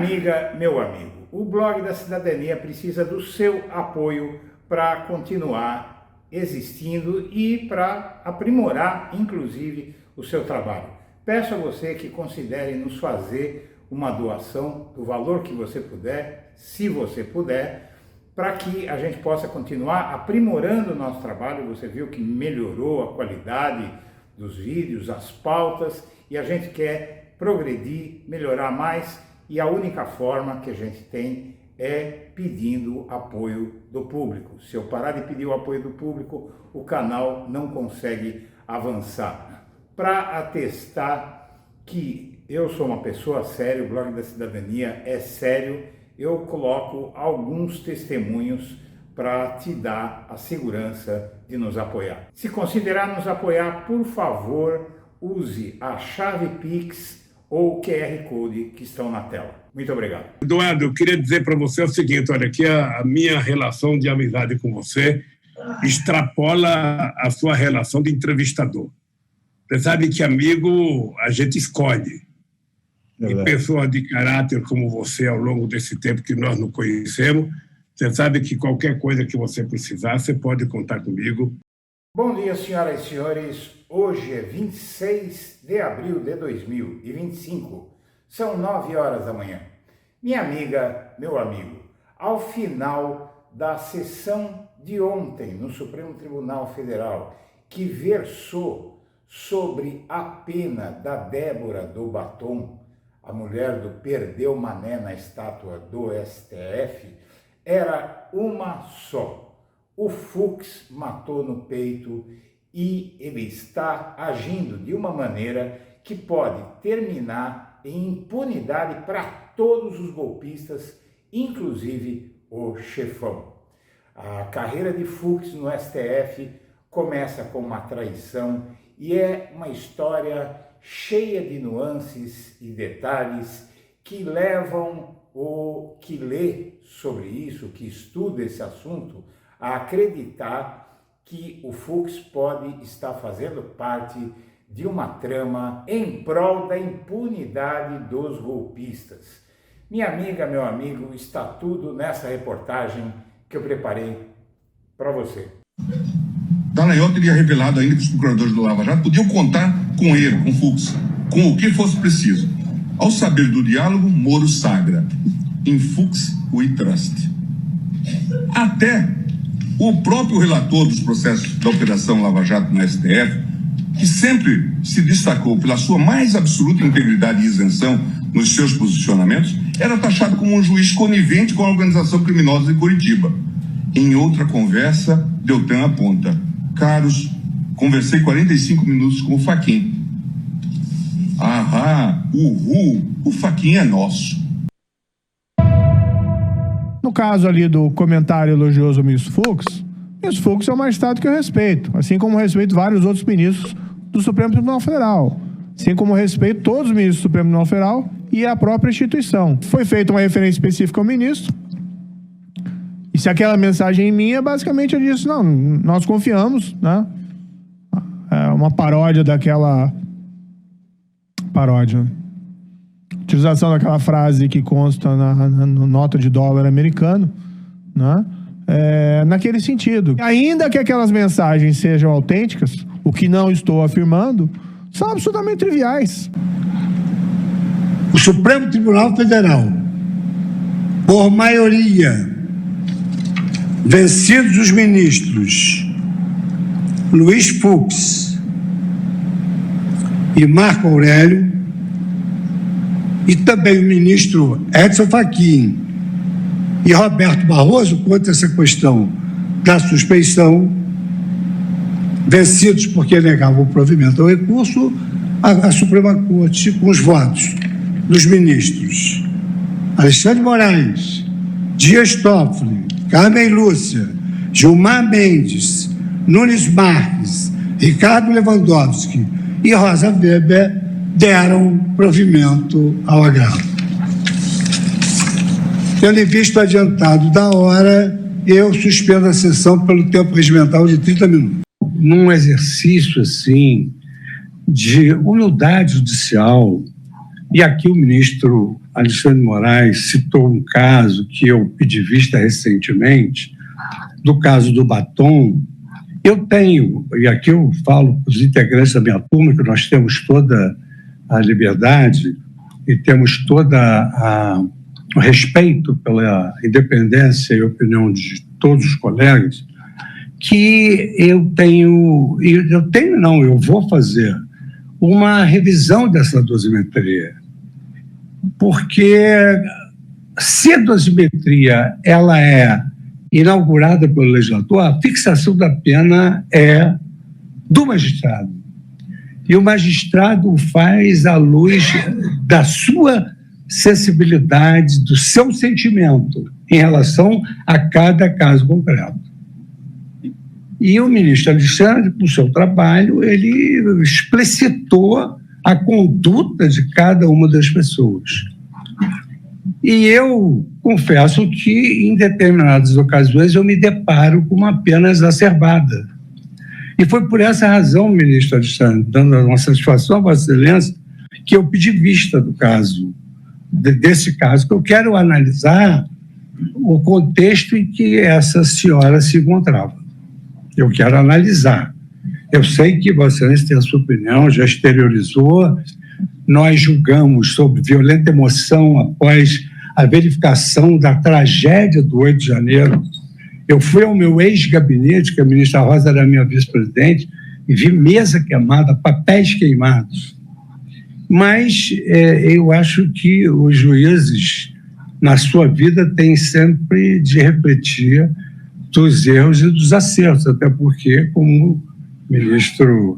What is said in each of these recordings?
amiga, meu amigo, o Blog da Cidadania precisa do seu apoio para continuar existindo e para aprimorar, inclusive, o seu trabalho. Peço a você que considere nos fazer uma doação do valor que você puder, se você puder, para que a gente possa continuar aprimorando o nosso trabalho. Você viu que melhorou a qualidade dos vídeos, as pautas, e a gente quer progredir, melhorar mais, e a única forma que a gente tem é pedindo apoio do público. Se eu parar de pedir o apoio do público, o canal não consegue avançar. Para atestar que eu sou uma pessoa séria, o Blog da Cidadania é sério, eu coloco alguns testemunhos para te dar a segurança de nos apoiar. Se considerar nos apoiar, por favor, use a chave Pix ou o QR Code que estão na tela. Muito obrigado. Eduardo, eu queria dizer para você o seguinte, olha, que a minha relação de amizade com você extrapola a sua relação de entrevistador. Você sabe que amigo a gente escolhe. E pessoas de caráter como você, ao longo desse tempo que nós nos conhecemos, você sabe que qualquer coisa que você precisar, você pode contar comigo. Bom dia, senhoras e senhores. Hoje é 26 de abril de 2025. São 9 horas da manhã. Minha amiga, meu amigo, ao final da sessão de ontem no Supremo Tribunal Federal, que versou sobre a pena da Débora do Batom, a mulher do Perdeu Mané na estátua do STF, era uma só. O Fux matou no peito e ele está agindo de uma maneira que pode terminar em impunidade para todos os golpistas, inclusive o chefão. A carreira de Fux no STF começa com uma traição e é uma história cheia de nuances e detalhes que levam o que lê sobre isso, que estuda esse assunto, a acreditar que o Fux pode estar fazendo parte de uma trama em prol da impunidade dos golpistas. Minha amiga, meu amigo, está tudo nessa reportagem que eu preparei para você. Dallagnol teria revelado ainda que os procuradores do Lava Jato podiam contar com ele, com Fux, com o que fosse preciso. Ao saber do diálogo, Moro sagra. Em Fux, we trust. Até o próprio relator dos processos da Operação Lava Jato no STF, que sempre se destacou pela sua mais absoluta integridade e isenção nos seus posicionamentos, era taxado como um juiz conivente com a organização criminosa de Curitiba. Em outra conversa, Deltan aponta: caros, conversei 45 minutos com o Fachin. Ahá, o Fachin é nosso. No caso ali do comentário elogioso ao ministro Fux é um magistrado que eu respeito, assim como eu respeito vários outros ministros do Supremo Tribunal Federal, assim como eu respeito todos os ministros do Supremo Tribunal Federal e a própria instituição. Foi feita uma referência específica ao ministro, e se aquela mensagem minha, basicamente eu disse, não, nós confiamos, né? É uma paródia daquela... utilização daquela frase que consta na nota de dólar americano, né? Naquele sentido. Ainda que aquelas mensagens sejam autênticas, o que não estou afirmando, são absolutamente triviais. O Supremo Tribunal Federal, por maioria, vencidos os ministros Luiz Fux e Marco Aurélio, e também o ministro Edson Fachin e Roberto Barroso, quanto a essa questão da suspeição, vencidos porque negavam o provimento ao recurso, a Suprema Corte, com os votos dos ministros Alexandre de Moraes, Dias Toffoli, Carmen Lúcia, Gilmar Mendes, Nunes Marques, Ricardo Lewandowski e Rosa Weber, deram provimento ao agravo. Tendo em vista adiantado da hora, eu suspendo a sessão pelo tempo regimental de 30 minutos. Num exercício, assim, de humildade judicial, e aqui o ministro Alexandre de Moraes citou um caso que eu pedi vista recentemente, do caso do batom. Eu tenho, e aqui eu falo para os integrantes da minha turma, que nós temos toda a liberdade e temos o respeito pela independência e opinião de todos os colegas, que eu vou fazer uma revisão dessa dosimetria, porque se a dosimetria ela é inaugurada pelo legislador, a fixação da pena é do magistrado. E o magistrado faz à luz da sua sensibilidade, do seu sentimento em relação a cada caso concreto. E o ministro Alexandre, com o seu trabalho, ele explicitou a conduta de cada uma das pessoas. E eu confesso que, em determinadas ocasiões, eu me deparo com uma pena exacerbada. E foi por essa razão, ministro Alexandre, dando uma satisfação a Vossa Excelência, que eu pedi vista do caso, desse caso, que eu quero analisar o contexto em que essa senhora se encontrava. Eu quero analisar. Eu sei que Vossa Excelência tem a sua opinião, já exteriorizou. Nós julgamos sob violenta emoção após a verificação da tragédia do 8 de janeiro. Eu fui ao meu ex-gabinete, que a ministra Rosa era minha vice-presidente, e vi mesa queimada, papéis queimados. Mas eu acho que os juízes, na sua vida, têm sempre de refletir dos erros e dos acertos, até porque, como o ministro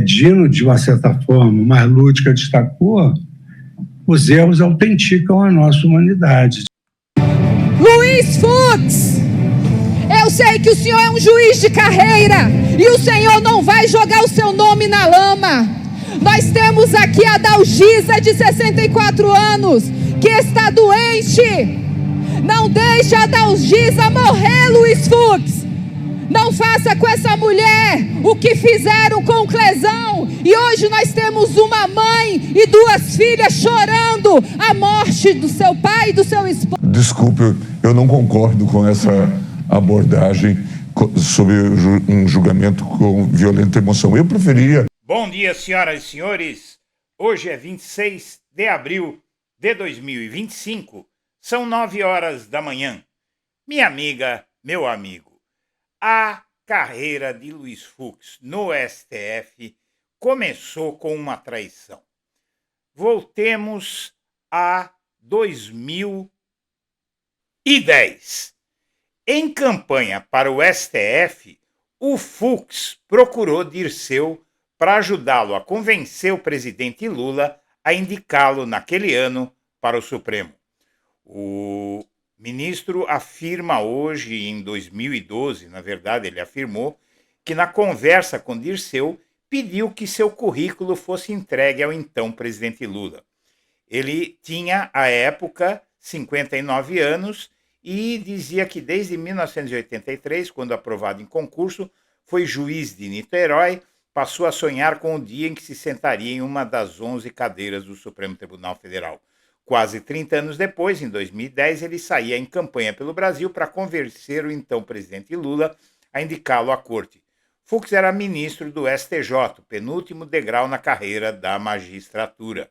Dino, de uma certa forma, mais lúdica, destacou, os erros autenticam a nossa humanidade. Luiz Fux, eu sei que o senhor é um juiz de carreira e o senhor não vai jogar o seu nome na lama. Nós temos aqui a Dalgisa, de 64 anos, que está doente. Não deixe a Dalgisa morrer, Luiz Fux. Não faça com essa mulher o que fizeram com o Clesão. E hoje nós temos uma mãe e duas filhas chorando a morte do seu pai e do seu esposo. Desculpe, eu não concordo com essa abordagem sobre um julgamento com violenta emoção. Eu preferia... Bom dia, senhoras e senhores. Hoje é 26 de abril de 2025. São 9 horas da manhã. Minha amiga, meu amigo, a carreira de Luiz Fux no STF começou com uma traição. Voltemos a 2010. Em campanha para o STF, o Fux procurou Dirceu para ajudá-lo a convencer o presidente Lula a indicá-lo naquele ano para o Supremo. O ministro afirma hoje, em 2012, na verdade ele afirmou, que na conversa com Dirceu pediu que seu currículo fosse entregue ao então presidente Lula. Ele tinha, à época, 59 anos e dizia que desde 1983, quando aprovado em concurso, foi juiz de Niterói, passou a sonhar com o dia em que se sentaria em uma das 11 cadeiras do Supremo Tribunal Federal. Quase 30 anos depois, em 2010, ele saía em campanha pelo Brasil para convencer o então presidente Lula a indicá-lo à corte. Fux era ministro do STJ, penúltimo degrau na carreira da magistratura.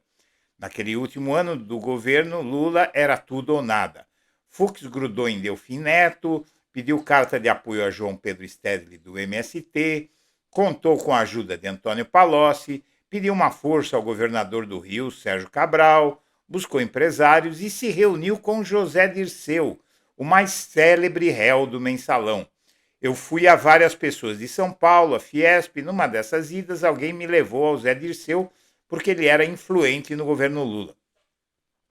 Naquele último ano do governo, Lula era tudo ou nada. Fux grudou em Delfim Neto, pediu carta de apoio a João Pedro Stedley do MST, contou com a ajuda de Antônio Palocci, pediu uma força ao governador do Rio, Sérgio Cabral, buscou empresários e se reuniu com José Dirceu, o mais célebre réu do mensalão. Eu fui a várias pessoas de São Paulo, a Fiesp, numa dessas idas alguém me levou ao Zé Dirceu porque ele era influente no governo Lula.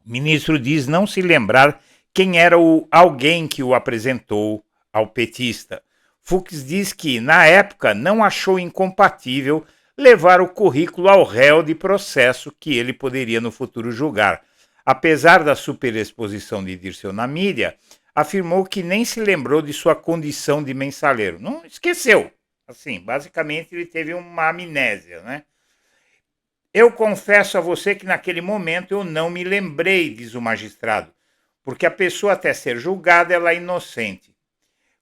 O ministro diz não se lembrar quem era o alguém que o apresentou ao petista. Fux diz que, na época, não achou incompatível levar o currículo ao réu de processo que ele poderia no futuro julgar. Apesar da superexposição de Dirceu na mídia, afirmou que nem se lembrou de sua condição de mensaleiro. Não esqueceu. Assim, basicamente ele teve uma amnésia, né? Eu confesso a você que naquele momento eu não me lembrei, diz o magistrado, porque a pessoa até ser julgada ela é inocente.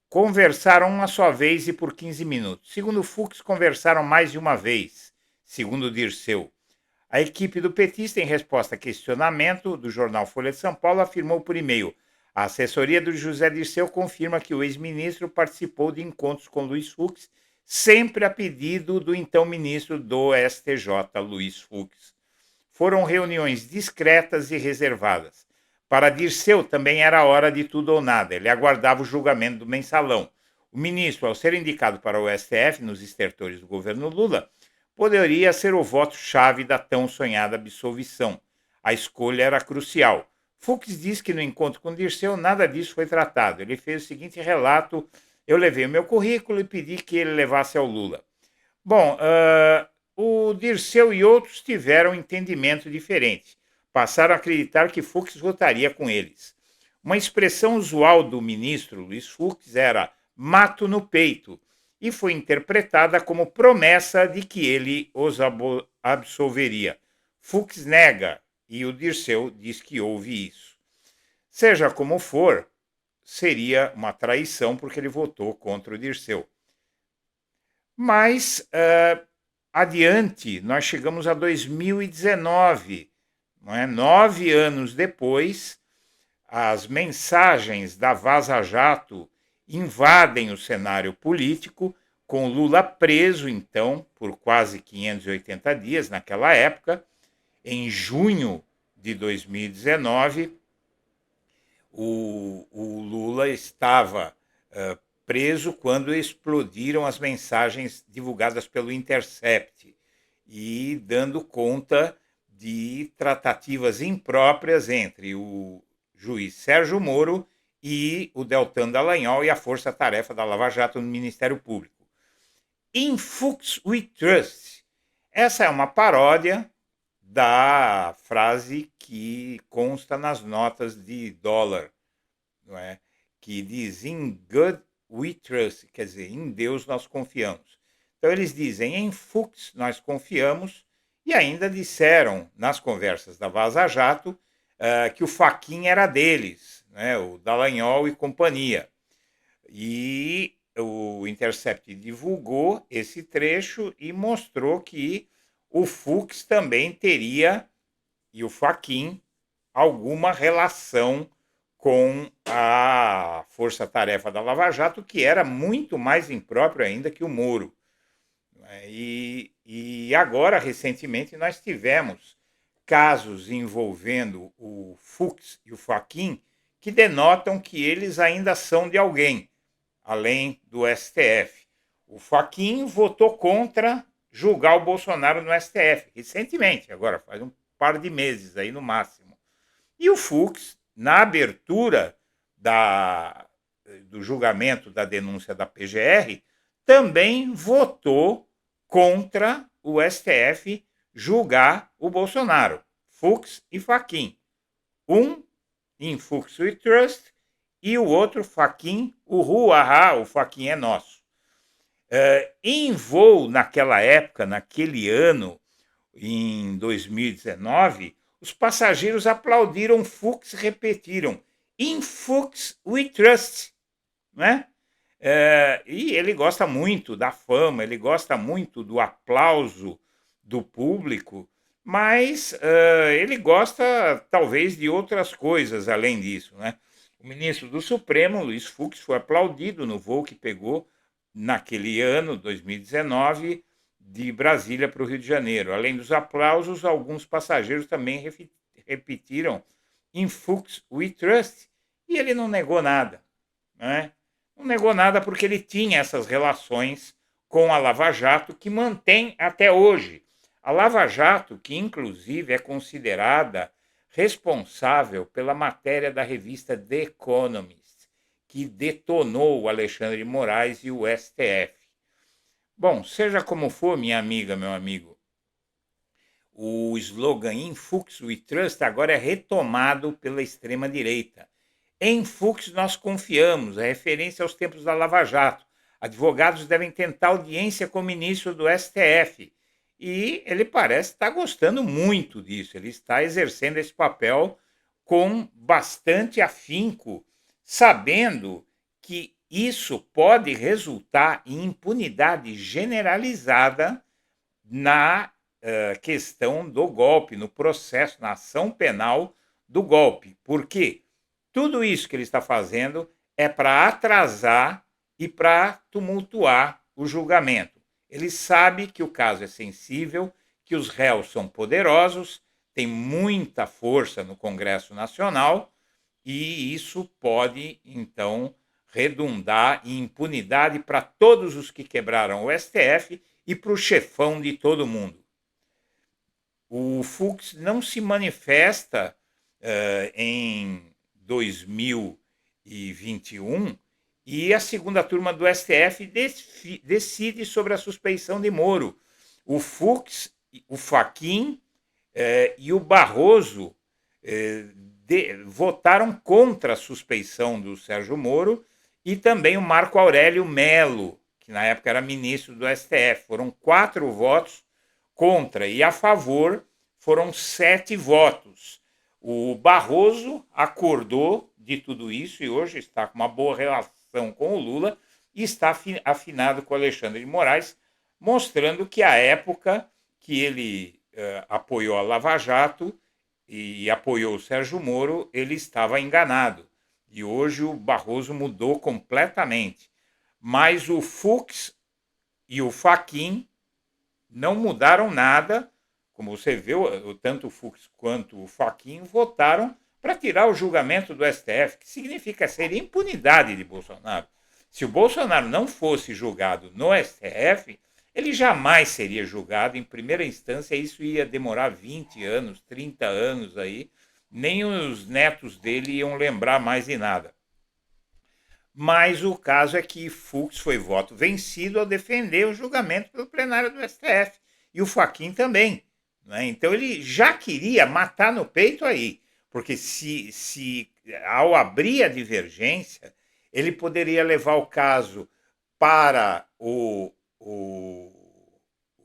Conversaram uma só vez e por 15 minutos. Segundo Fux, conversaram mais de uma vez, segundo Dirceu. A equipe do petista, em resposta a questionamento do jornal Folha de São Paulo, afirmou por e-mail: a assessoria do José Dirceu confirma que o ex-ministro participou de encontros com Luiz Fux, sempre a pedido do então ministro do STJ, Luiz Fux. Foram reuniões discretas e reservadas. Para Dirceu também era hora de tudo ou nada. Ele aguardava o julgamento do mensalão. O ministro, ao ser indicado para o STF nos estertores do governo Lula, poderia ser o voto-chave da tão sonhada absolvição. A escolha era crucial. Fux diz que no encontro com Dirceu nada disso foi tratado. Ele fez o seguinte relato: eu levei o meu currículo e pedi que ele levasse ao Lula. Bom, o Dirceu e outros tiveram entendimento diferente. Passaram a acreditar que Fux votaria com eles. Uma expressão usual do ministro Luiz Fux era mato no peito e foi interpretada como promessa de que ele os absolveria. Fux nega e o Dirceu diz que houve isso. Seja como for, seria uma traição porque ele votou contra o Dirceu. Mas, adiante, nós chegamos a 2019, não é? 9 anos depois, as mensagens da Vaza Jato invadem o cenário político, com Lula preso, então, por quase 580 dias naquela época. Em junho de 2019, o Lula estava preso quando explodiram as mensagens divulgadas pelo Intercept e dando conta de tratativas impróprias entre o juiz Sérgio Moro e o Deltan Dallagnol e a força-tarefa da Lava Jato no Ministério Público. In Fux We Trust. Essa é uma paródia da frase que consta nas notas de dólar, não é? Que diz In God We Trust, quer dizer, em Deus nós confiamos. Então eles dizem em Fux nós confiamos e ainda disseram nas conversas da Vaza Jato que o Fachin era deles, né? O Dallagnol e companhia. E o Intercept divulgou esse trecho e mostrou que o Fux também teria, e o Fachin, alguma relação com a força-tarefa da Lava Jato, que era muito mais impróprio ainda que o Moro. E agora, recentemente, nós tivemos casos envolvendo o Fux e o Fachin que denotam que eles ainda são de alguém, além do STF. O Fachin votou contra julgar o Bolsonaro no STF, recentemente, agora faz um par de meses aí no máximo. E o Fux, na abertura do julgamento da denúncia da PGR, também votou contra o STF julgar o Bolsonaro, Fux e Fachin. Um em Fux We Trust e o outro Fachin, o Fachin é nosso. Em voo naquela época, naquele ano, em 2019, os passageiros aplaudiram Fux e repetiram In Fux We Trust, né? E ele gosta muito da fama, ele gosta muito do aplauso do público, mas ele gosta talvez de outras coisas além disso, né? O ministro do Supremo, Luiz Fux, foi aplaudido no voo que pegou naquele ano, 2019, de Brasília para o Rio de Janeiro. Além dos aplausos, alguns passageiros também repetiram In Fux We Trust, e ele não negou nada, né? Não negou nada porque ele tinha essas relações com a Lava Jato, que mantém até hoje. A Lava Jato, que inclusive é considerada responsável pela matéria da revista The Economist, que detonou o Alexandre de Moraes e o STF. Bom, seja como for, minha amiga, meu amigo, o slogan In Fux We Trust agora é retomado pela extrema-direita. Em Fux nós confiamos, é referência aos tempos da Lava Jato. Advogados devem tentar audiência com o ministro do STF. e ele parece estar gostando muito disso. Ele está exercendo esse papel com bastante afinco, sabendo que isso pode resultar em impunidade generalizada na questão do golpe, no processo, na ação penal do golpe. Por quê? Tudo isso que ele está fazendo é para atrasar e para tumultuar o julgamento. Ele sabe que o caso é sensível, que os réus são poderosos, tem muita força no Congresso Nacional e isso pode, então, redundar em impunidade para todos os que quebraram o STF e para o chefão de todo mundo. O Fux não se manifesta em 2021 e a segunda turma do STF decide sobre a suspeição de Moro. O Fux, o Fachin e o Barroso votaram contra a suspeição do Sérgio Moro e também o Marco Aurélio Melo, que na época era ministro do STF. Foram 4 votos contra e a favor foram 7 votos. O Barroso acordou de tudo isso e hoje está com uma boa relação com o Lula e está afinado com o Alexandre de Moraes, mostrando que a época que ele apoiou a Lava Jato e apoiou o Sérgio Moro, ele estava enganado. E hoje o Barroso mudou completamente. Mas o Fux e o Fachin não mudaram nada. Como você vê, tanto o Fux quanto o Fachin votaram para tirar o julgamento do STF, que significa ser impunidade de Bolsonaro. Se o Bolsonaro não fosse julgado no STF, ele jamais seria julgado em primeira instância. Isso ia demorar 20 anos, 30 anos aí. Nem os netos dele iam lembrar mais de nada. Mas o caso é que Fux foi voto vencido ao defender o julgamento pelo plenário do STF. E o Fachin também. Né? Então ele já queria matar no peito aí. Porque se ao abrir a divergência, ele poderia levar o caso para o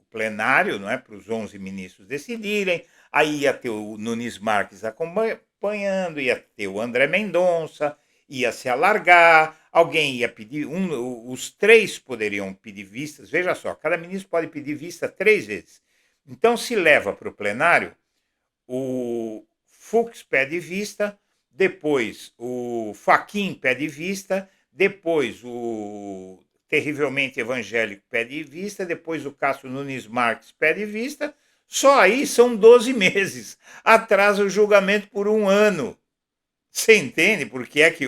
plenário, não é? Para os 11 ministros decidirem. Aí ia ter o Nunes Marques acompanhando, ia ter o André Mendonça, ia se alargar, alguém ia pedir, os 3 poderiam pedir vistas. Veja só, cada ministro pode pedir vista 3 vezes. Então, se leva para o plenário, o Fux pede vista, depois o Fachin pede vista, depois o terrivelmente evangélico pede vista, depois o Cássio Nunes Marques pede vista. Só aí são 12 meses. Atrasa o julgamento por 1 ano. Você entende por que é que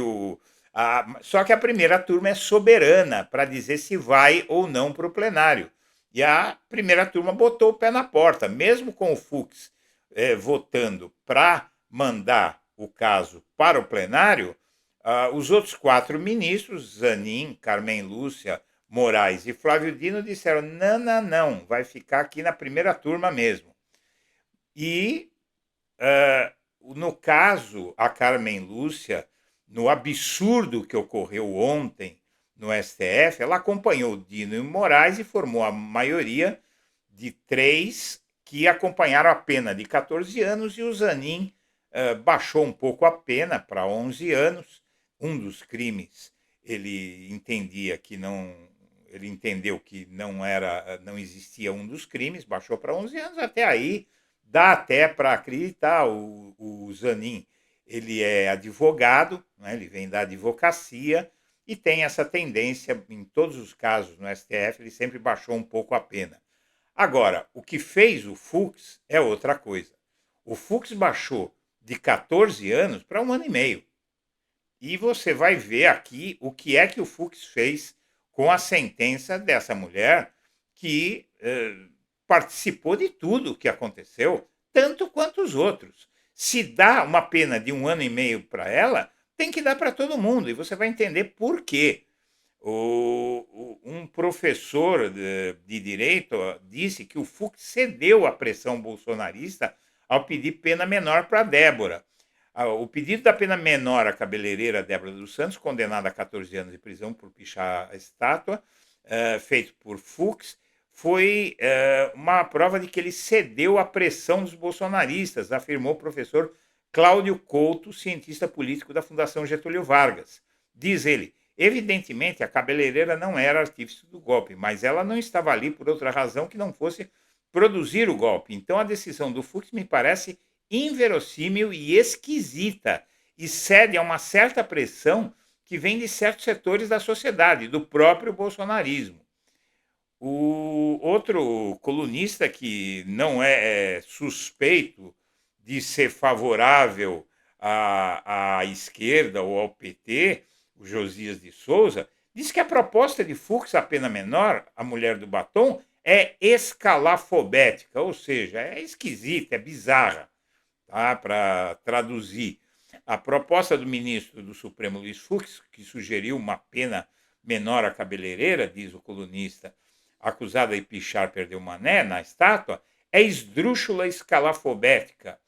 só que a primeira turma é soberana para dizer se vai ou não para o plenário. E a primeira turma botou o pé na porta. Mesmo com o Fux votando para mandar o caso para o plenário, os outros 4 ministros, Zanin, Carmen Lúcia, Moraes e Flávio Dino, disseram não, vai ficar aqui na primeira turma mesmo. E, no caso, a Carmen Lúcia, no absurdo que ocorreu ontem no STF, ela acompanhou Dino e Moraes e formou a maioria de 3 que acompanharam a pena de 14 anos e o Zanin baixou um pouco a pena para 11 anos. Um dos crimes ele entendia que não... Ele entendeu que não existia um dos crimes, baixou para 11 anos. Até aí, dá até para acreditar. O Zanin, ele é advogado, né? Ele vem da advocacia e tem essa tendência, em todos os casos no STF, ele sempre baixou um pouco a pena. Agora, o que fez o Fux é outra coisa. O Fux baixou de 14 anos para 1 ano e meio. E você vai ver aqui o que é que o Fux fez com a sentença dessa mulher que participou de tudo o que aconteceu, tanto quanto os outros. Se dá uma pena de 1 ano e meio para ela, tem que dar para todo mundo, e você vai entender por quê. Um professor de direito disse que o Fux cedeu à pressão bolsonarista ao pedir pena menor para Débora. O pedido da pena menor à cabeleireira Débora dos Santos, condenada a 14 anos de prisão por pichar a estátua, feito por Fux, foi uma prova de que ele cedeu à pressão dos bolsonaristas, afirmou o professor Cláudio Couto, cientista político da Fundação Getúlio Vargas. Diz ele, evidentemente a cabeleireira não era artífice do golpe, mas ela não estava ali por outra razão que não fosse produzir o golpe. Então a decisão do Fux me parece inverossímil e esquisita e cede a uma certa pressão que vem de certos setores da sociedade, do próprio bolsonarismo. O outro colunista que não é suspeito de ser favorável à esquerda ou ao PT, o Josias de Souza, diz que a proposta de Fux, a pena menor, a mulher do batom, é escalafobética, ou seja, é esquisita, é bizarra, tá? Para traduzir. A proposta do ministro do Supremo, Luiz Fux, que sugeriu uma pena menor à cabeleireira, diz o colunista, acusada de pichar perdeu o mané na estátua, é esdrúxula escalafobética.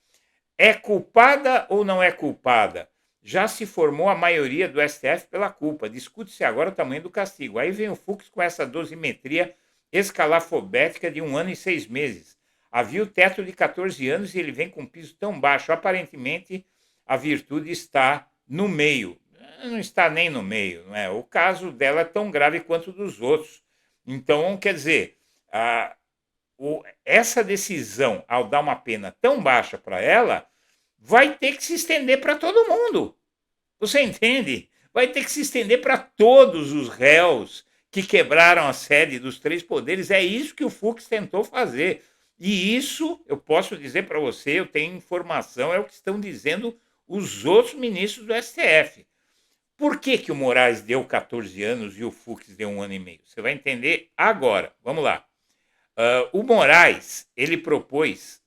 É culpada ou não é culpada? Já se formou a maioria do STF pela culpa. Discute-se agora o tamanho do castigo. Aí vem o Fux com essa dosimetria escalafobética de 1 ano e 6 meses. Havia o teto de 14 anos e ele vem com um piso tão baixo. Aparentemente, a virtude está no meio. Não está nem no meio, não é? O caso dela é tão grave quanto o dos outros. Então, quer dizer, essa decisão, ao dar uma pena tão baixa para ela, vai ter que se estender para todo mundo. Você entende? Vai ter que se estender para todos os réus que quebraram a sede dos 3 poderes. É isso que o Fux tentou fazer. E isso, eu posso dizer para você, eu tenho informação, é o que estão dizendo os outros ministros do STF. Por que o Moraes deu 14 anos e o Fux deu 1 ano e meio? Você vai entender agora. Vamos lá. O Moraes, ele propôs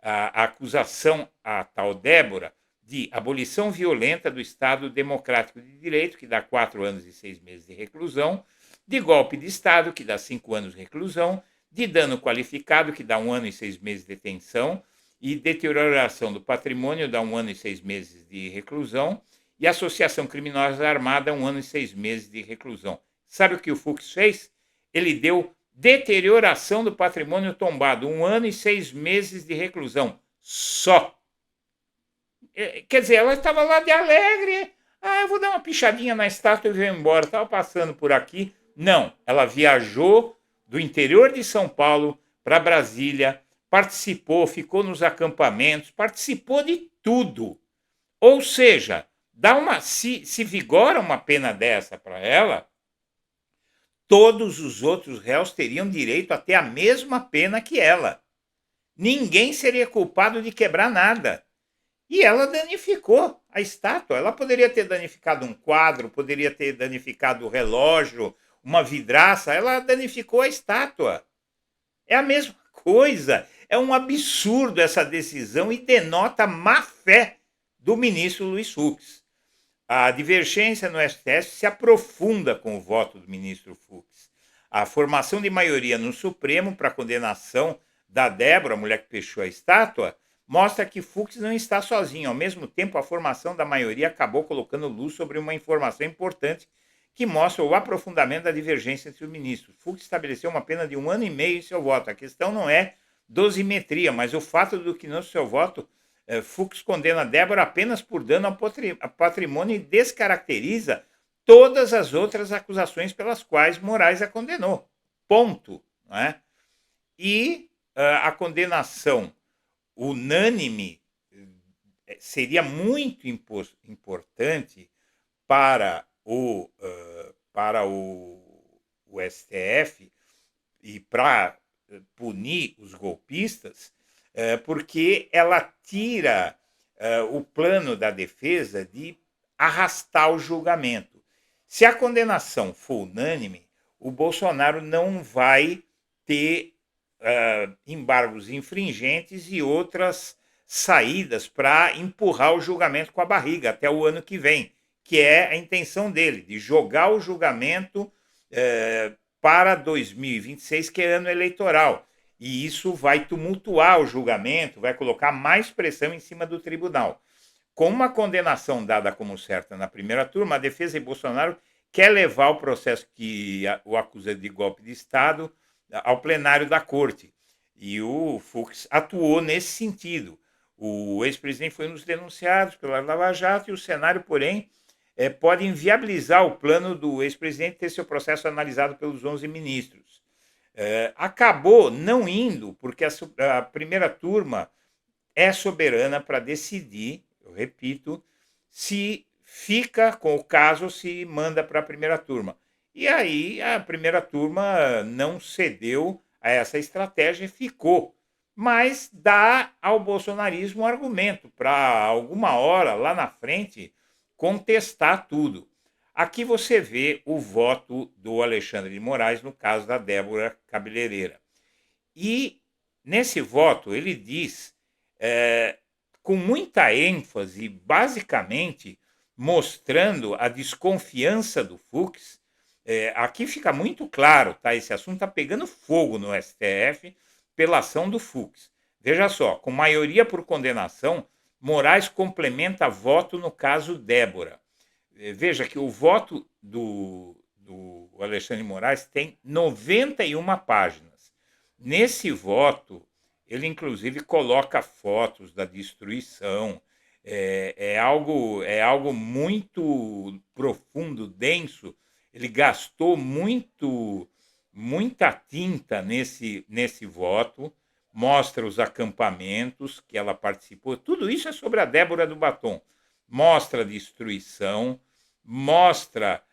a acusação à tal Débora de abolição violenta do Estado Democrático de Direito, que dá 4 anos e 6 meses de reclusão, de golpe de Estado, que dá 5 anos de reclusão, de dano qualificado, que dá 1 ano e 6 meses de detenção, e deterioração do patrimônio, dá 1 ano e 6 meses de reclusão, e associação criminosa armada, 1 ano e 6 meses de reclusão. Sabe o que o Fux fez? Ele deu deterioração do patrimônio tombado, 1 ano e 6 meses de reclusão. Só. Quer dizer, ela estava lá de alegre. Eu vou dar uma pichadinha na estátua e vou embora. Estava passando por aqui. Não, ela viajou do interior de São Paulo para Brasília, participou, ficou nos acampamentos, participou de tudo. Ou seja, se vigora uma pena dessa para ela, todos os outros réus teriam direito a ter a mesma pena que ela. Ninguém seria culpado de quebrar nada. E ela danificou a estátua. Ela poderia ter danificado um quadro, poderia ter danificado o relógio, uma vidraça. Ela danificou a estátua. É a mesma coisa. É um absurdo essa decisão e denota a má fé do ministro Luiz Fux. A divergência no STF se aprofunda com o voto do ministro Fux. A formação de maioria no Supremo para a condenação da Débora, a mulher que fechou a estátua, mostra que Fux não está sozinho. Ao mesmo tempo, a formação da maioria acabou colocando luz sobre uma informação importante que mostra o aprofundamento da divergência entre os ministros. Fux estabeleceu uma pena de 1 ano e meio em seu voto. A questão não é dosimetria, mas o fato do que no seu voto Fux condena Débora apenas por dano ao patrimônio e descaracteriza todas as outras acusações pelas quais Moraes a condenou. Ponto. Não é? E a condenação unânime seria muito importante para o STF e para punir os golpistas, porque ela tira o plano da defesa de arrastar o julgamento. Se a condenação for unânime, o Bolsonaro não vai ter embargos infringentes e outras saídas para empurrar o julgamento com a barriga até o ano que vem, que é a intenção dele, de jogar o julgamento para 2026, que é ano eleitoral. E isso vai tumultuar o julgamento, vai colocar mais pressão em cima do tribunal. Com uma condenação dada como certa na primeira turma, a defesa de Bolsonaro quer levar o processo que o acusa de golpe de Estado ao plenário da corte. E o Fux atuou nesse sentido. O ex-presidente foi um dos denunciados pela Lava Jato e o cenário, porém, pode inviabilizar o plano do ex-presidente ter seu processo analisado pelos 11 ministros. Acabou não indo, porque a primeira turma é soberana para decidir, eu repito, se fica com o caso ou se manda para a primeira turma. E aí a primeira turma não cedeu a essa estratégia e ficou. Mas dá ao bolsonarismo um argumento para alguma hora lá na frente contestar tudo. Aqui você vê o voto do Alexandre de Moraes no caso da Débora Cabeleireira. E nesse voto ele diz, com muita ênfase, basicamente mostrando a desconfiança do Fux. Aqui fica muito claro, tá? Esse assunto está pegando fogo no STF pela ação do Fux. Veja só, com maioria por condenação, Moraes complementa voto no caso Débora. Veja que o voto do Alexandre de Moraes tem 91 páginas. Nesse voto, ele inclusive coloca fotos da destruição. É algo muito profundo, denso. Ele gastou muita tinta nesse voto, mostra os acampamentos que ela participou. Tudo isso é sobre a Débora do Batom. Mostra a destruição, mostra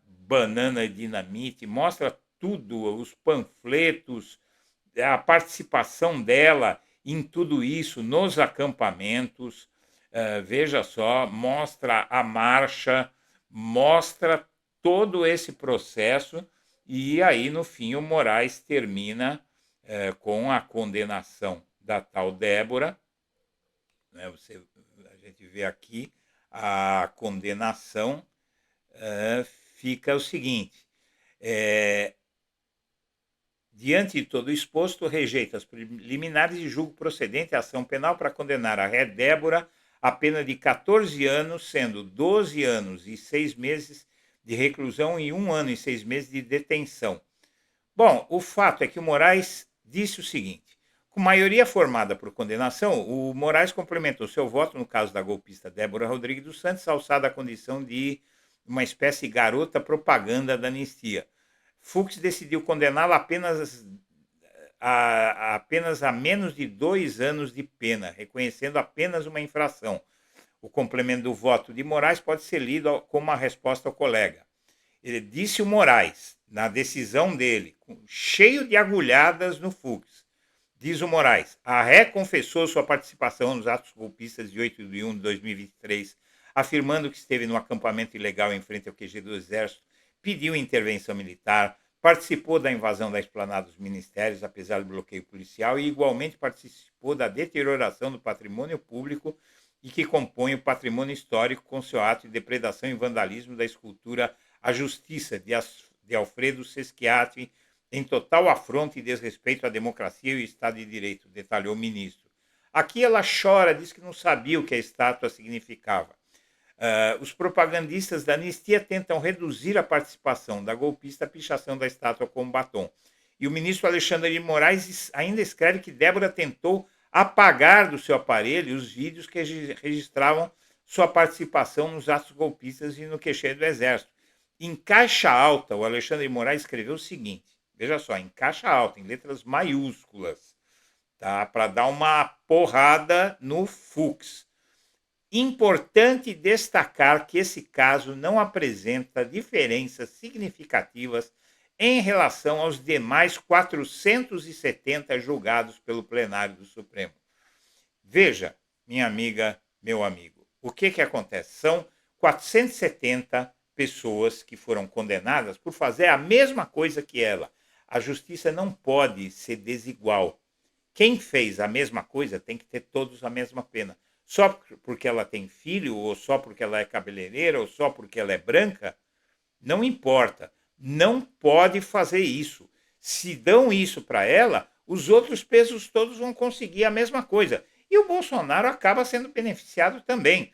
banana e dinamite, mostra tudo, os panfletos, a participação dela em tudo isso, nos acampamentos. Veja só, mostra a marcha, mostra todo esse processo, e aí, no fim, o Moraes termina com a condenação da tal Débora. Né? A gente vê aqui a condenação, fica o seguinte: diante de todo o exposto, rejeita as preliminares e julgo procedente a ação penal para condenar a ré Débora a pena de 14 anos, sendo 12 anos e 6 meses de reclusão e 1 ano e 6 meses de detenção. Bom, o fato é que o Moraes disse o seguinte: com maioria formada por condenação, o Moraes complementou seu voto no caso da golpista Débora Rodrigues dos Santos, alçada à condição de uma espécie de garota propaganda da anistia. Fux decidiu condená-la apenas a menos de 2 anos de pena, reconhecendo apenas uma infração. O complemento do voto de Moraes pode ser lido como uma resposta ao colega. Ele disse o Moraes, na decisão dele, cheio de agulhadas no Fux. Diz o Moraes: a ré confessou sua participação nos atos golpistas de 8 de 1 de 2023, afirmando que esteve no acampamento ilegal em frente ao QG do Exército, pediu intervenção militar, participou da invasão da esplanada dos ministérios, apesar do bloqueio policial, e igualmente participou da deterioração do patrimônio público e que compõe o patrimônio histórico com seu ato de depredação e vandalismo da escultura A Justiça, de Alfredo Seschiati, em total afronta e desrespeito à democracia e ao Estado de Direito, detalhou o ministro. Aqui ela chora, diz que não sabia o que a estátua significava. Os propagandistas da anistia tentam reduzir a participação da golpista à pichação da estátua com batom. E o ministro Alexandre de Moraes ainda escreve que Débora tentou apagar do seu aparelho os vídeos que registravam sua participação nos atos golpistas e no QG do Exército. Em caixa alta, o Alexandre de Moraes escreveu o seguinte, veja só, em caixa alta, em letras maiúsculas, tá? Para dar uma porrada no Fux. Importante destacar que esse caso não apresenta diferenças significativas em relação aos demais 470 julgados pelo plenário do Supremo. Veja, minha amiga, meu amigo, o que acontece? São 470 pessoas que foram condenadas por fazer a mesma coisa que ela. A justiça não pode ser desigual. Quem fez a mesma coisa tem que ter todos a mesma pena. Só porque ela tem filho, ou só porque ela é cabeleireira, ou só porque ela é branca, não importa. Não pode fazer isso. Se dão isso para ela, os outros pesos todos vão conseguir a mesma coisa. E o Bolsonaro acaba sendo beneficiado também.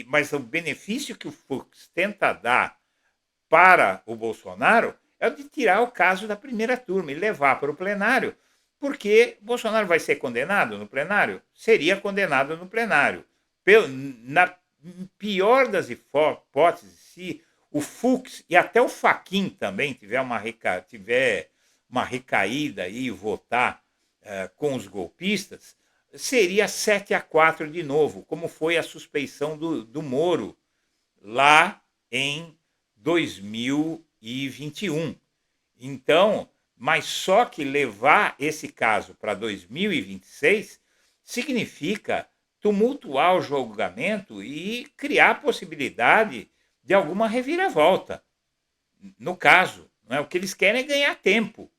Mas o benefício que o Fux tenta dar para o Bolsonaro é o de tirar o caso da primeira turma e levar para o plenário, porque Bolsonaro vai ser condenado no plenário? Seria condenado no plenário. Na pior das hipóteses, se o Fux e até o Fachin também tiver uma recaída aí e votar com os golpistas, seria 7-4 de novo, como foi a suspeição do Moro lá em 2021. Então, mas só que levar esse caso para 2026 significa tumultuar o julgamento e criar a possibilidade de alguma reviravolta. No caso, não é? O que eles querem é ganhar tempo.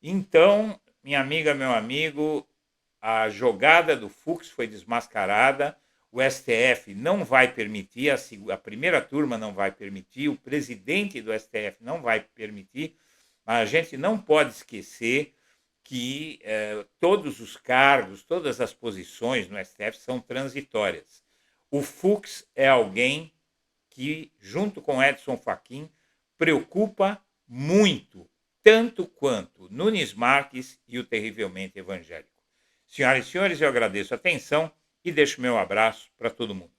Então, minha amiga, meu amigo, a jogada do Fux foi desmascarada, o STF não vai permitir, a primeira turma não vai permitir, o presidente do STF não vai permitir, mas a gente não pode esquecer que todos os cargos, todas as posições no STF são transitórias. O Fux é alguém que, junto com Edson Fachin, preocupa muito, tanto quanto Nunes Marques e o terrivelmente evangélico. Senhoras e senhores, eu agradeço a atenção e deixo meu abraço para todo mundo.